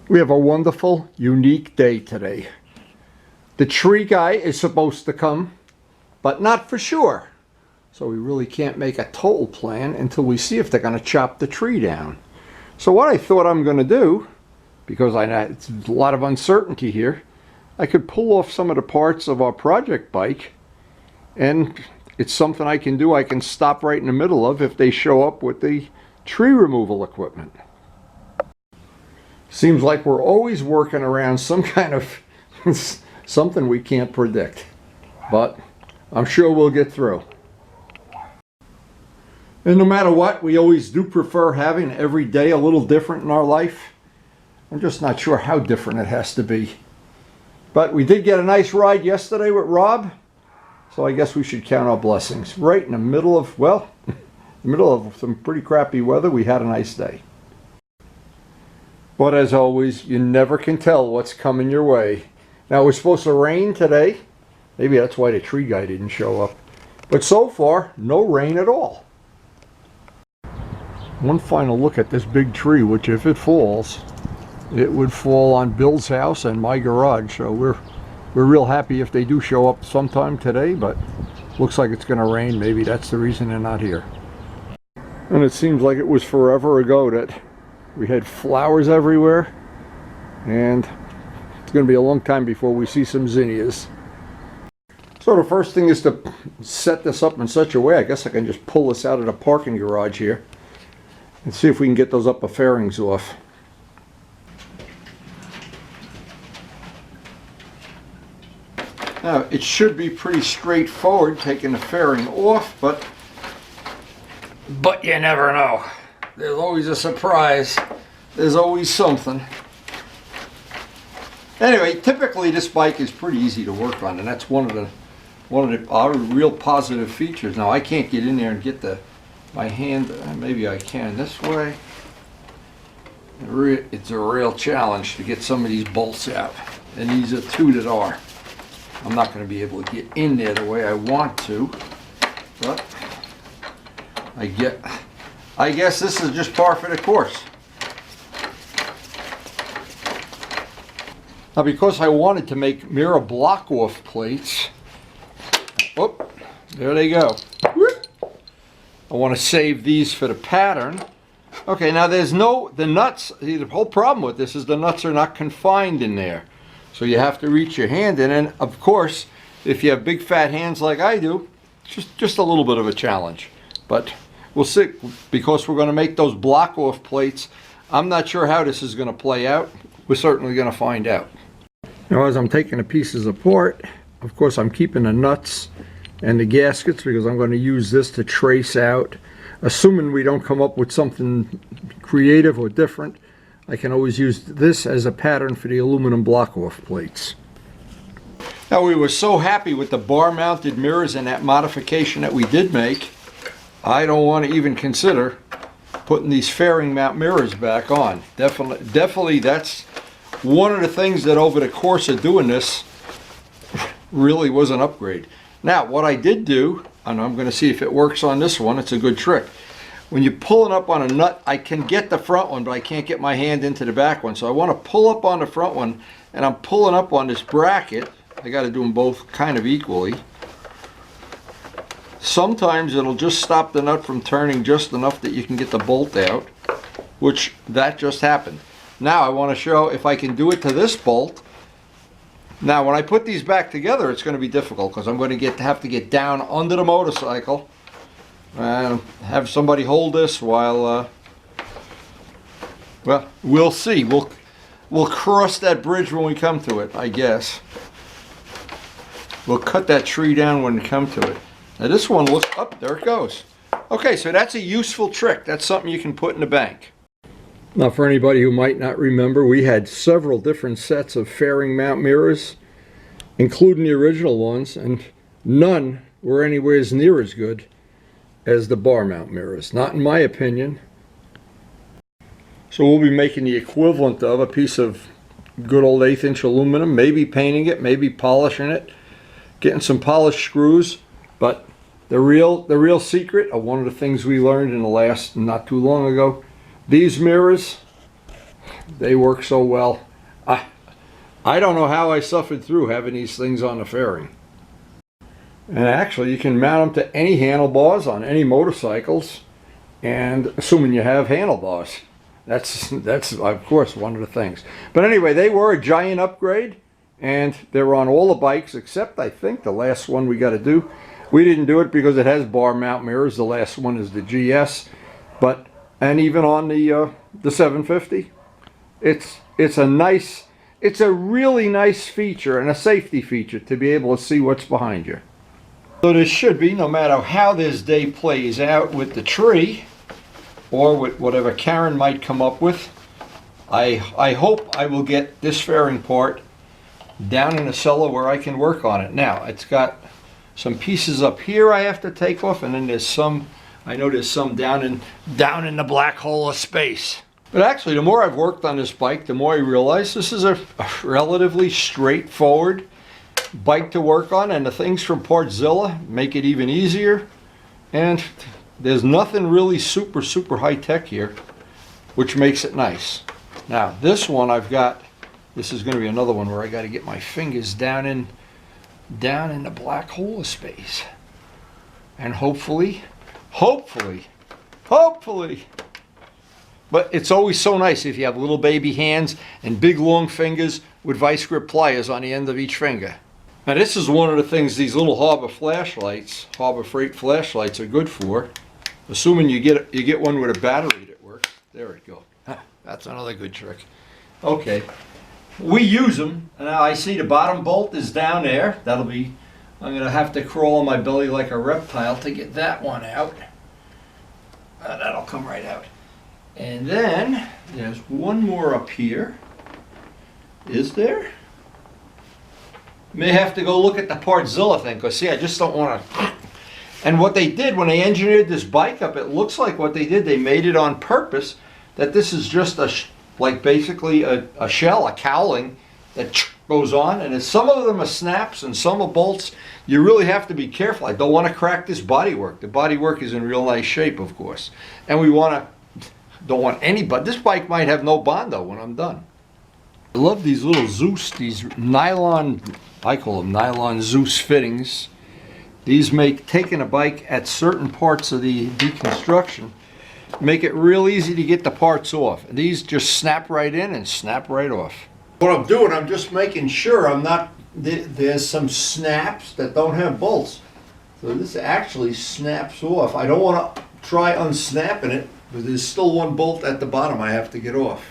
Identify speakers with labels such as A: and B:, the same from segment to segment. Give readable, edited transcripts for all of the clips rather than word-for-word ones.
A: We have a wonderful, unique day today. The tree guy is supposed to come, but not for sure. So we really can't make a total plan until we see if they're going to chop the tree down. So what I thought I'm going to do, because I know it's a lot of uncertainty here, I could pull off some of the parts of our project bike, and it's something I can do. I can stop right in the middle of if they show up with the tree removal equipment. Seems like we're always working around some kind of something we can't predict, but I'm sure we'll get through. And no matter what, we always do prefer having every day a little different in our life. I'm just not sure how different it has to be. But we did get a nice ride yesterday with Rob, so I guess we should count our blessings. Right in the middle of, well, the middle of some pretty crappy weather, we had a nice day. But as always, you never can tell what's coming your way. Now, it was supposed to rain today. Maybe that's why the tree guy didn't show up. But so far, no rain at all. One final look at this big tree, which if it falls, it would fall on Bill's house and my garage. So we're real happy if they do show up sometime today, but looks like it's going to rain. Maybe that's the reason they're not here. And it seems like it was forever ago that we had flowers everywhere, and it's going to be a long time before we see some zinnias. So the first thing is to set this up in such a way, I guess I can just pull this out of the parking garage here and see if we can get those upper fairings off. Now, it should be pretty straightforward taking the fairing off, but you never know. There's always a surprise. There's always something. Anyway, typically this bike is pretty easy to work on, and that's one of our real positive features. Now, I can't get in there and get my hand. Maybe I can this way. It's a real challenge to get some of these bolts out, and these are two that are. I'm not going to be able to get in there the way I want to, but I guess this is just par for the course. Now, because I wanted to make mirror block off plates, oh, there they go. I want to save these for the pattern. Okay, now the nuts, the whole problem with this is the nuts are not confined in there. So you have to reach your hand in, and of course, if you have big fat hands like I do, just a little bit of a challenge. But we'll see, because we're going to make those block off plates. I'm not sure how this is going to play out. We're certainly going to find out. Now, as I'm taking the pieces apart, of course I'm keeping the nuts and the gaskets because I'm going to use this to trace out. Assuming we don't come up with something creative or different, I can always use this as a pattern for the aluminum block off plates. Now, we were so happy with the bar mounted mirrors and that modification that we did make, I don't want to even consider putting these fairing mount mirrors back on. Definitely that's one of the things that over the course of doing this really was an upgrade. Now, what I did do, and I'm going to see if it works on this one, it's a good trick. When you're pulling up on a nut, I can get the front one, but I can't get my hand into the back one. So I want to pull up on the front one, and I'm pulling up on this bracket. I got to do them both kind of equally. Sometimes it'll just stop the nut from turning just enough that you can get the bolt out, which that just happened. Now I want to show if I can do it to this bolt. Now, when I put these back together, it's going to be difficult because I'm going to have to get down under the motorcycle and have somebody hold this while, well, we'll see. We'll cross that bridge when we come to it, I guess. We'll cut that tree down when we come to it. Now, this one looks, oh, there it goes. Okay, so that's a useful trick. That's something you can put in the bank. Now, for anybody who might not remember, we had several different sets of fairing mount mirrors, including the original ones, and none were anywhere as near as good as the bar mount mirrors, not in my opinion. So we'll be making the equivalent of a piece of good old 1/8 inch aluminum, maybe painting it, maybe polishing it, getting some polished screws. But the real secret of one of the things we learned in the last not too long ago, these mirrors, They work so well. I don't know how I suffered through having these things on the fairing. And actually, you can mount them to any handlebars on any motorcycles, and assuming you have handlebars. That's of course one of the things. But anyway, they were a giant upgrade, and they're on all the bikes except I think the last one we got to do. We didn't do it because it has bar mount mirrors. The last one is the GS, and even on the 750, it's a really nice feature and a safety feature to be able to see what's behind you. So this should be, no matter how this day plays out with the tree or with whatever Karen might come up with, I hope I will get this fairing part down in the cellar where I can work on it. Now, it's got some pieces up here I have to take off, and then there's some, I know there's some down in the black hole of space. But actually, the more I've worked on this bike, the more I realize this is a relatively straightforward bike to work on, and the things from Partzilla make it even easier. And there's nothing really super high tech here, which makes it nice. Now, this one this is going to be another one where I got to get my fingers down in the black hole of space, and hopefully. But it's always so nice if you have little baby hands and big long fingers with vice grip pliers on the end of each finger. Now, this is one of the things these little Harbor Freight flashlights are good for, assuming you get one with a battery that works. There we go. That's another good trick. Okay, we use them. Now I see the bottom bolt is down there. I'm gonna have to crawl on my belly like a reptile to get that one out. That'll come right out. And then there's one more up here. Is there? May have to go look at the Partzilla thing, because see, I just don't want to. And what they did when they engineered this bike up, it looks like what they did, they made it on purpose, that this is just basically a shell, a cowling that goes on, and some of them are snaps and some are bolts. You really have to be careful. I don't want to crack this bodywork. The bodywork is in real nice shape, of course, and don't want anybody. This bike might have no Bondo when I'm done. I love these little Zeus, these nylon, I call them nylon Zeus fittings. These make taking a bike at certain parts of the deconstruction, make it real easy to get the parts off. These just snap right in and snap right off. What I'm doing, I'm just making sure there's some snaps that don't have bolts. So this actually snaps off. I don't want to try unsnapping it, but there's still one bolt at the bottom I have to get off.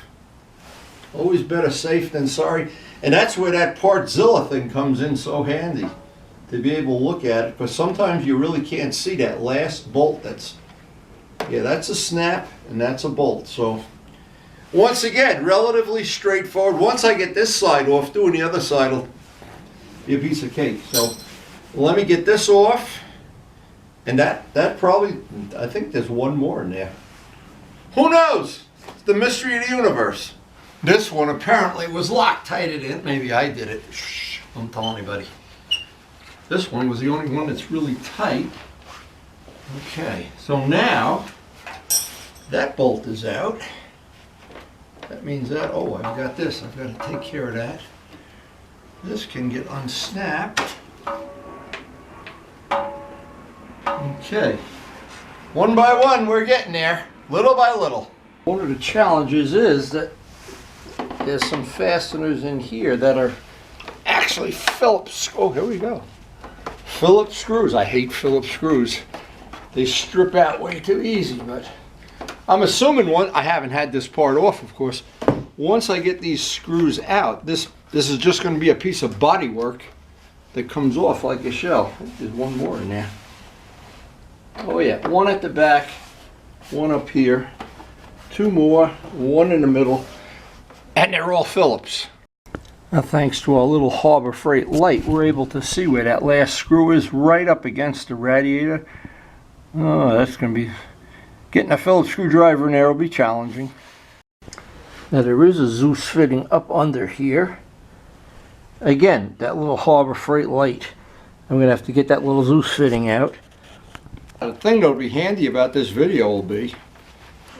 A: Always better safe than sorry. And that's where that Partzilla thing comes in so handy, to be able to look at it, because sometimes you really can't see that last bolt. That's a snap and that's a bolt. So once again, relatively straightforward. Once I get this side off, doing the other side will be a piece of cake. So let me get this off, and that probably, I think there's one more in there. Who knows? It's the mystery of the universe. This one apparently was Loctited in. Maybe I did it. Shh, don't tell anybody. This one was the only one that's really tight. Okay, so now that bolt is out. That means that, oh, I've got this. I've got to take care of that. This can get unsnapped. Okay, one by one we're getting there, little by little. One of the challenges is that there's some fasteners in here that are actually Phillips. Oh, here we go. Phillips screws. I hate Phillips screws. They strip out way too easy, but I'm assuming I haven't had this part off, of course. Once I get these screws out, this is just going to be a piece of bodywork that comes off like a shell. There's one more in there. Oh yeah, one at the back, one up here, two more, one in the middle, and they're all Phillips. Now, thanks to our little Harbor Freight light, we're able to see where that last screw is, right up against the radiator. Oh, that's going to be, getting a Phillips screwdriver in there will be challenging. Now, there is a Zeus fitting up under here. Again, that little Harbor Freight light. I'm going to have to get that little Zeus fitting out. The thing that will be handy about this video will be,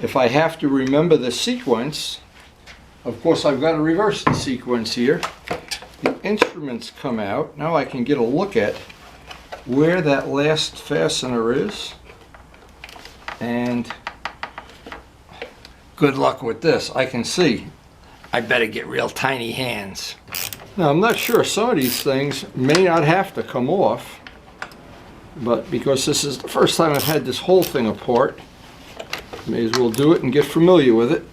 A: if I have to remember the sequence, Of course, I've got to reverse the sequence here. The instruments come out. Now I can get a look at where that last fastener is. And good luck with this. I can see. I better get real tiny hands. Now, I'm not sure. Some of these things may not have to come off. But because this is the first time I've had this whole thing apart, may as well do it and get familiar with it.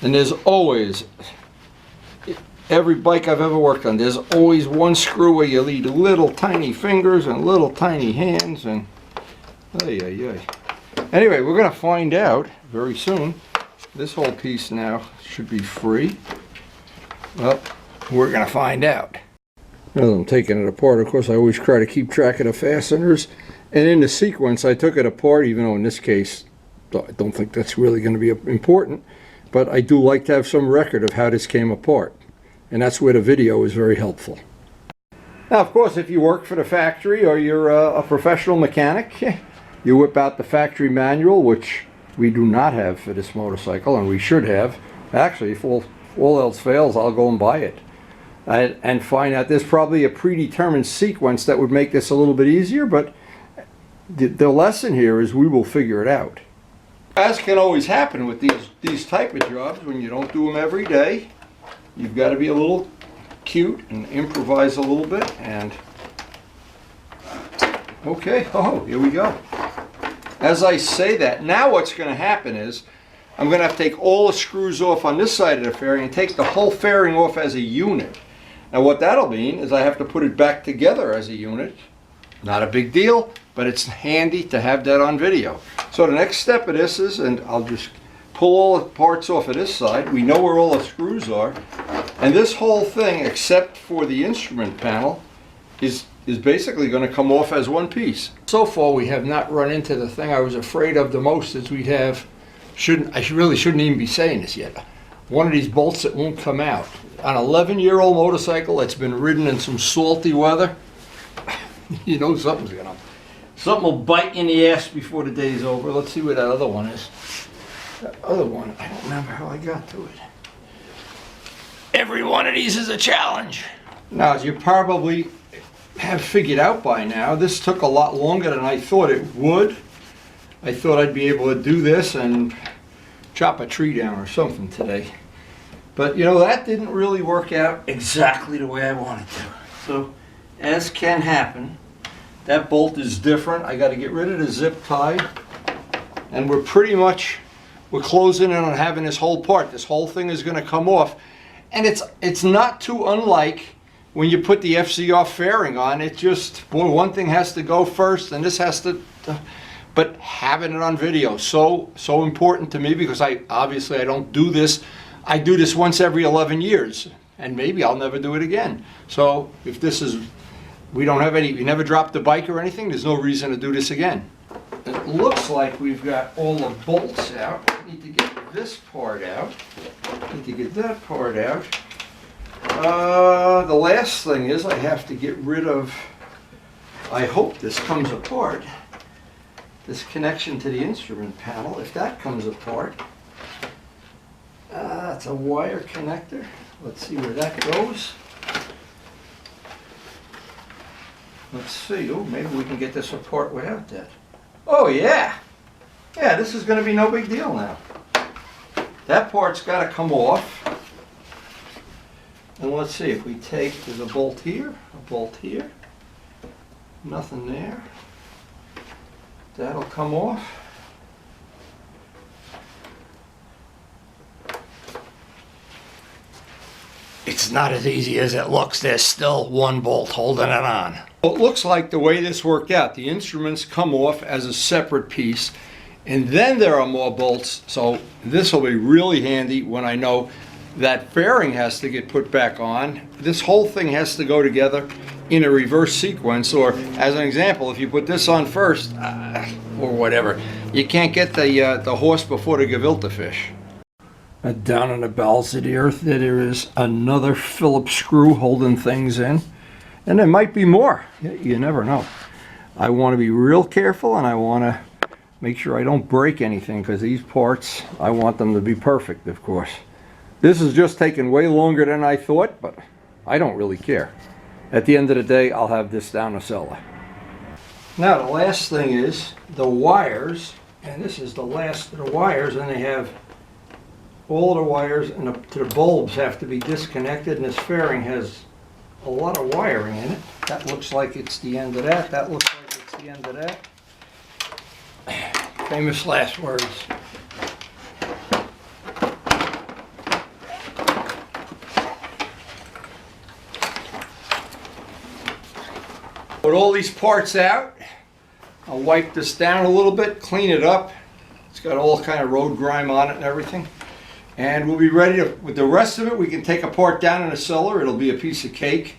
A: And there's always, every bike I've ever worked on, there's always one screw where you need little tiny fingers and little tiny hands, and anyway, we're going to find out very soon. This whole piece now should be free. Well, we're going to find out. As I'm taking it apart, of course, I always try to keep track of the fasteners. And in the sequence, I took it apart, even though in this case, I don't think that's really going to be important. But I do like to have some record of how this came apart. And that's where the video is very helpful. Now, of course, if you work for the factory or you're a professional mechanic, you whip out the factory manual, which we do not have for this motorcycle, and we should have. Actually, if all else fails, I'll go and buy it. And find out there's probably a predetermined sequence that would make this a little bit easier, but the lesson here is we will figure it out. As can always happen with these type of jobs, when you don't do them every day, you've got to be a little cute and improvise a little bit. And okay, oh, here we go. As I say that, now what's going to happen is I'm going to have to take all the screws off on this side of the fairing and take the whole fairing off as a unit. Now what that'll mean is I have to put it back together as a unit. Not a big deal, but it's handy to have that on video. So the next step of this is, and I'll just pull all the parts off of this side. We know where all the screws are. And this whole thing, except for the instrument panel, is basically going to come off as one piece. So far we have not run into the thing I was afraid of the most, is we'd have, I really shouldn't even be saying this yet, one of these bolts that won't come out. An 11-year-old motorcycle that's been ridden in some salty weather, you know something will bite in the ass before the day's over. Let's see where that other one is. That other one, I don't remember how I got to it. Every one of these is a challenge. Now, as you probably have figured out by now, this took a lot longer than I thought it would. I thought I'd be able to do this and chop a tree down or something today. But you know, that didn't really work out exactly the way I wanted to. So, as can happen, that bolt is different. I got to get rid of the zip tie. And we're closing in on having this whole part. This whole thing is going to come off. And it's not too unlike when you put the FCR fairing on. It just, boy, one thing has to go first and this has to but having it on video, so important to me, because I don't do this. I do this once every 11 years, and maybe I'll never do it again. So if this is, we never dropped the bike or anything, there's no reason to do this again. It looks like we've got all the bolts out. I need to get this part out. I need to get that part out. The last thing is I have to get rid of, I hope this comes apart, this connection to the instrument panel. If that comes apart, that's a wire connector. Let's see where that goes. Let's see. Oh, maybe we can get this apart without that. Oh yeah. Yeah, this is going to be no big deal now. That part's got to come off. And let's see if we take, there's a bolt here, nothing there. That'll come off. It's not as easy as it looks. There's still one bolt holding it on. Well, it looks like the way this worked out, the instruments come off as a separate piece, and then there are more bolts. So this will be really handy when I know that fairing has to get put back on. This whole thing has to go together in a reverse sequence, or as an example, if you put this on first, or whatever, you can't get the horse before the gefilte fish. Down in the bowels of the earth there is another Phillips screw holding things in, and there might be more. You never know. I want to be real careful, and I want to Make sure I don't break anything, because these parts, I want them to be perfect, of course. This is just taking way longer than I thought, but I don't really care. At the end of the day, I'll have this down a cellar. Now the last thing is the wires, and this is the last of the wires, and they have all the wires, and the bulbs have to be disconnected, and this fairing has a lot of wiring in it. That looks like it's the end of that. That looks like it's the end of that. Famous last words. Put all these parts out. I'll wipe this down a little bit, clean it up. It's got all kind of road grime on it and everything. And we'll be ready to, with the rest of it, we can take apart down in the cellar. It'll be a piece of cake.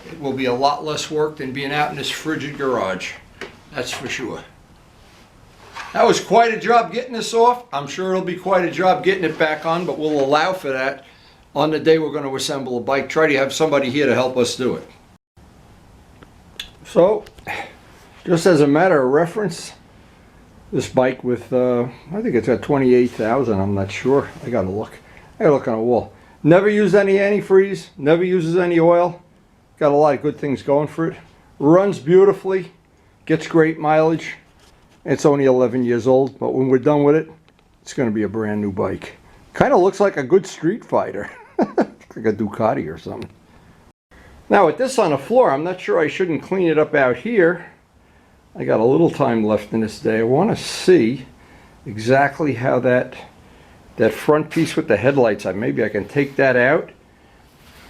A: It will be a lot less work than being out in this frigid garage. That's for sure. That was quite a job getting this off. I'm sure it'll be quite a job getting it back on, but we'll allow for that on the day we're going to assemble a bike. Try to have somebody here to help us do it. So, just as a matter of reference, this bike with, I think it's got 28,000, I'm not sure. I gotta look on the wall. Never used any antifreeze, never uses any oil. Got a lot of good things going for it. Runs beautifully, gets great mileage. It's only 11 years old, but when we're done with it, it's gonna be a brand new bike. Kind of looks like a good street fighter. Looks like a Ducati or something. Now with this on the floor, I'm not sure I shouldn't clean it up out here. I got a little time left in this day. I want to see exactly how that front piece with the headlights, maybe I can take that out.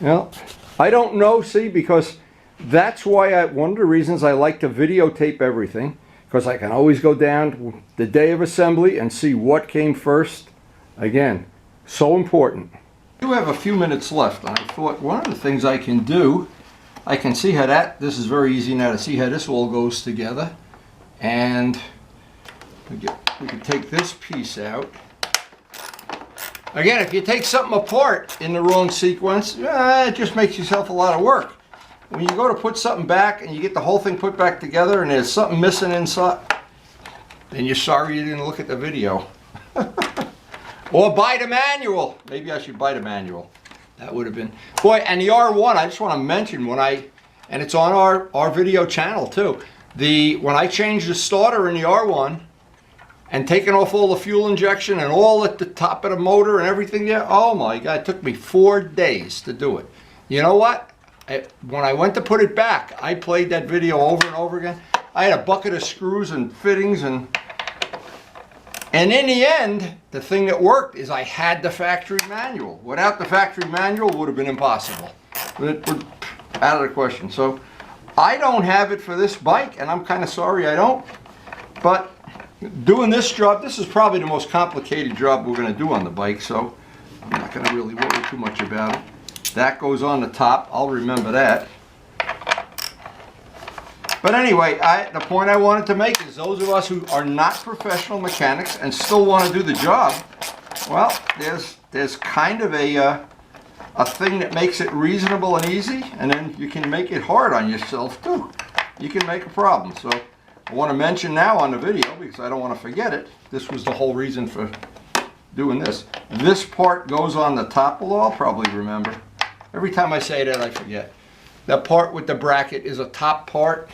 A: Well, I don't know, see, because that's why one of the reasons I like to videotape everything, because I can always go down the day of assembly and see what came first. Again, so important. I do have a few minutes left, and I thought one of the things I can do, I can see how this is very easy now to see how this all goes together. And we can take this piece out. Again, if you take something apart in the wrong sequence, it just makes yourself a lot of work. When you go to put something back and you get the whole thing put back together and there's something missing inside, then you're sorry you didn't look at the video. Or buy the manual. Maybe I should buy the manual. That would have been, boy, and the R1, I just want to mention and it's on our video channel too. When I changed the starter in the R1 and taken off all the fuel injection and all at the top of the motor and everything there, oh my God, it took me 4 days to do it. You know what? When I went to put it back, I played that video over and over again. I had a bucket of screws and fittings, and in the end, the thing that worked is I had the factory manual. Without the factory manual, it would have been impossible. Out of the question. So I don't have it for this bike, and I'm kind of sorry I don't. But doing this job, this is probably the most complicated job we're going to do on the bike, so I'm not going to really worry too much about it. That goes on the top. I'll remember that. But anyway, the point I wanted to make is those of us who are not professional mechanics and still want to do the job, well, there's kind of a thing that makes it reasonable and easy, and then you can make it hard on yourself too. You can make a problem. So I want to mention now on the video, because I don't want to forget it, this was the whole reason for doing this. This part goes on the top, although I'll probably remember. Every time I say that, I forget. That part with the bracket is a top part.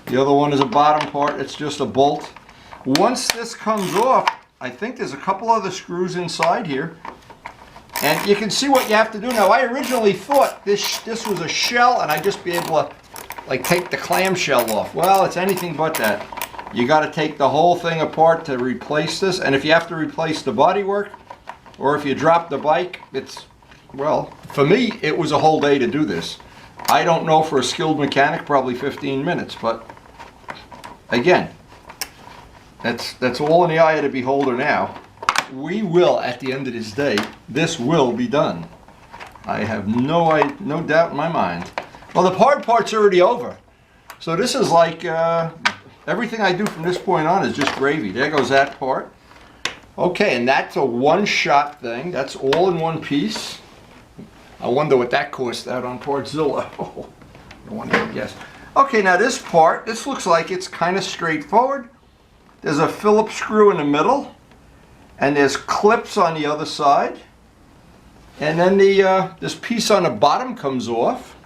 A: The other one is a bottom part. It's just a bolt. Once this comes off, I think there's a couple other screws inside here. And you can see what you have to do. Now, I originally thought this was a shell and I'd just be able to like take the clamshell off. Well, it's anything but that. You got to take the whole thing apart to replace this. And if you have to replace the bodywork, or if you drop the bike, well, for me, it was a whole day to do this. I don't know, for a skilled mechanic, probably 15 minutes, but again, that's all in the eye of the beholder now. We will, at the end of this day, this will be done. I have no doubt in my mind. Well, the hard part's already over. So this is like, everything I do from this point on is just gravy. There goes that part. Okay, and that's a one-shot thing. That's all in one piece. I wonder what that cost out on Partzilla. Oh, I wonder, yes. Okay, now this part, this looks like it's kind of straightforward. there's a Phillips screw in the middle, and there's clips on the other side. And then this piece on the bottom comes off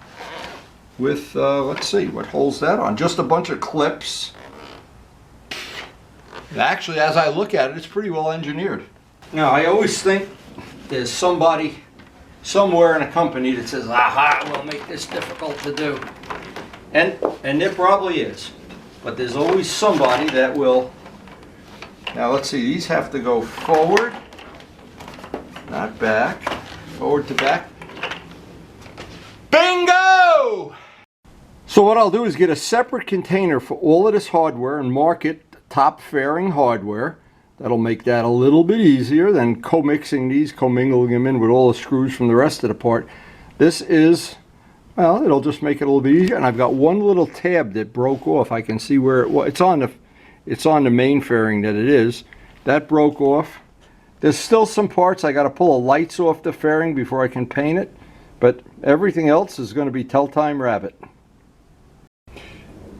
A: with, let's see, what holds that on? Just a bunch of clips. Actually, as I look at it, it's pretty well engineered. Now, I always think there's somebody somewhere in a company that says, aha, we'll make this difficult to do. And there probably is. But there's always somebody that will. Now, let's see, these have to go forward, not back. Forward to back. Bingo! So what I'll do is get a separate container for all of this hardware and mark it top fairing hardware. That'll make that a little bit easier than co-mixing these, commingling them in with all the screws from the rest of the part. This is, well, it'll just make it a little bit easier. And I've got one little tab that broke off. I can see where it's on the main fairing that it is. That broke off. There's still some parts I got to pull the lights off the fairing before I can paint it, but everything else is going to be Tell-Time Rabbit.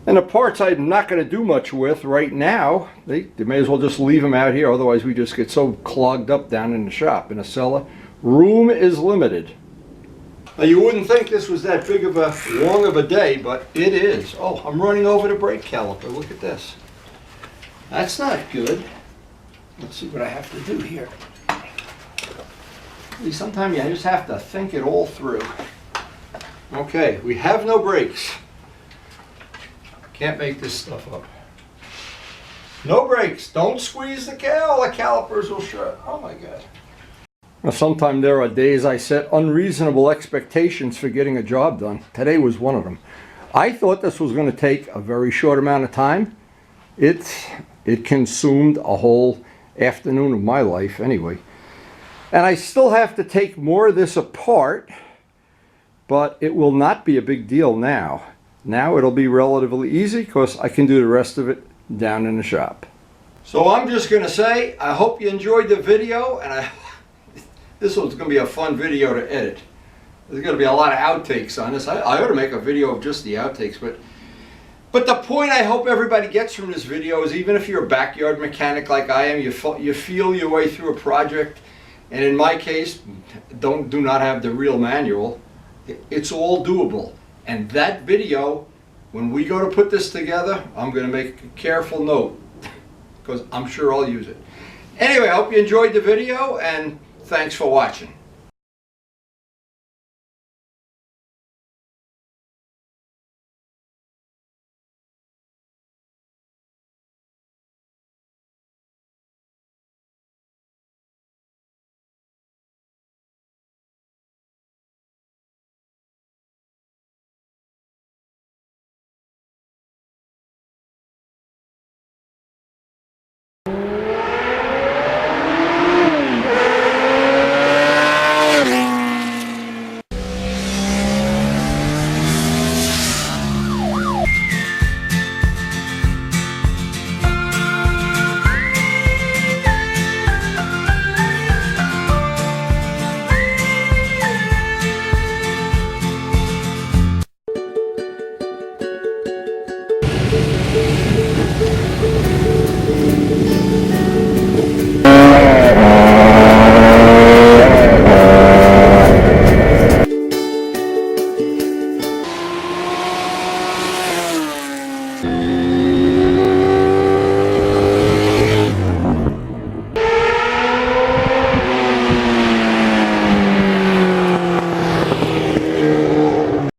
A: And the parts I'm not going to do much with right now, they may as well just leave them out here, otherwise we just get so clogged up down in the shop, in a cellar. Room is limited. Now you wouldn't think this was that big of a, long of a day, but it is. Oh, I'm running over the brake caliper, look at this. That's not good. Let's see what I have to do here. Sometimes you just have to think it all through. Okay, we have no brakes. Can't make this stuff up. No brakes. Don't squeeze the calipers will shut. Oh my God. Now, sometimes there are days I set unreasonable expectations for getting a job done. Today was one of them. I thought this was going to take a very short amount of time. It consumed a whole afternoon of my life anyway. And I still have to take more of this apart, but it will not be a big deal now. Now it'll be relatively easy because I can do the rest of it down in the shop. So I'm just going to say, I hope you enjoyed the video, and this one's going to be a fun video to edit. There's going to be a lot of outtakes on this. I ought to make a video of just the outtakes, but the point I hope everybody gets from this video is, even if you're a backyard mechanic like I am, you feel your way through a project, and in my case, do not have the real manual. It's all doable. And that video, when we go to put this together, I'm going to make a careful note, because I'm sure I'll use it. Anyway, I hope you enjoyed the video, and thanks for watching.